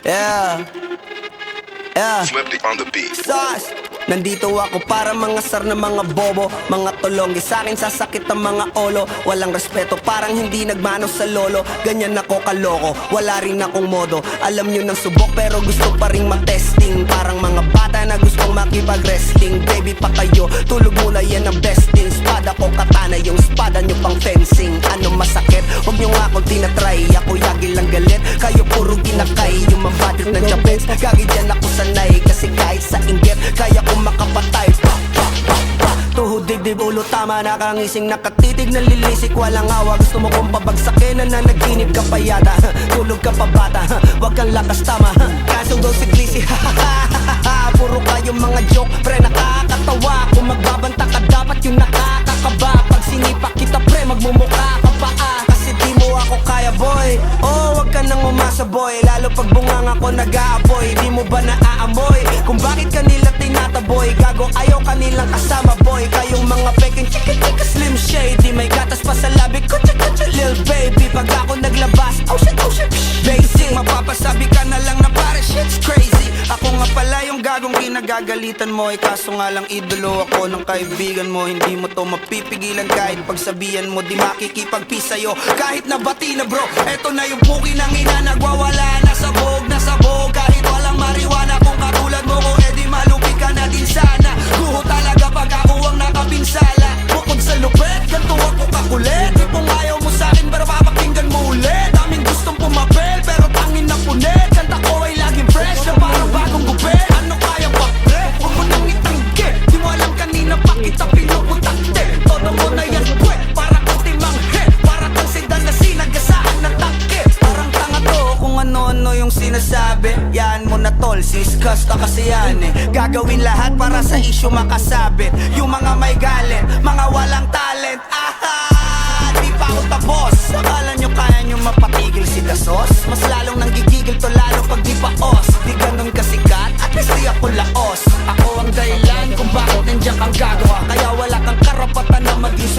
Yeah, yeah. Swifty on the beat. Sauce. Nandito ako para mangasar na mga bobo, mga tulonggi. Sa'kin sasakit ang mga olo. Walang respeto, parang hindi nagmano sa lolo. Ganyan ako kaloko, wala rin akong modo. Alam nyo ng subok pero gusto pa rin matesting. Parang mga bata na gustong makipag-wrestling. Baby pa kayo, tulog muna yan ang besting. Spada ko katana, yung spada nyo pang fencing. Ano masakit? Huwag nyo nga akong tinatry. Ako yagi lang galit, kayo puro ginakay. Yung mabatik ng Japanese, gagi dyan ako sanay. Kasi kahit sa inggit, kaya ko makapatay. Tuhod, dibdib, ulo, tama. Nakangising, nakatitig, nalilisik. Walang awa, gusto mo kong pabagsakin. Nananaginip ka pa yata. Tulog ka pa bata, wag kang lakas tama. Kaso daw si Glissy, puro kayong mga joke, pre nakakatawa. Kung magbabanta ka dapat yung nakakakaba. Pag sinipa kita pre, magmumukha ka pa kasi di mo ako kaya boy. Oh, wag ka nang umasa boy. Lalo pag bungang ako nag-aapoy. Di mo ba naaamoy kung bakit kanila tinataboy? Gago ayaw kanilang kasama boy. Kayong mga peking chika-chika slim shady. May gatas pa sa labi ko, chika-chika lil baby. Pag ako naglabas, oh shit, basic. Mapapasabi ka na lang na pare shit's crazy. Ako nga pala yung gagong kinagagalitan mo. Kaso nga lang idolo ako ng kaibigan mo. Hindi mo to mapipigilan kahit pagsabihan mo. Di makikipagpi sa'yo kahit nabati na bro. Eto na yung puki ng ina, nagwawala na sabog. Kahit walang mariwana. Kung katulad mo ko, edi malupi ka na din sana. Guho talaga pag ako ang nakapinsala. Bukod sa lupet, ganito ako kakulit. Di kung ayaw mo sa'kin, pero papakinggan mo ulit. Daming gustong pumapel, pero tangin na punit. Kanta ko ay laging fresh, na parang bagong gupit. Ano kaya ba, pre? Huwag mo nang itanggi. Di mo alam kanina pa kita pinuputakte. Todo mo na yan, pwe, para kang timanghe. Para kang sedan na sinagasaan ng tangke. Parang tanga to kung ano-ano yung sinasabi. Yan mo na tol, siskas na kasi yan Gagawin lahat para sa issue makasabit. Yung mga may galit, mga walang talent. Di pa ako tapos. Akala nyo kaya nyo mapatigil si Dasos? Mas lalong nanggigigil to lalo pag di pa os. Di ganun kasikat, at least di ako laos. Ako ang dahilan kung bakit nandiyan kang gagawa. Kaya wala kang karapatan na maging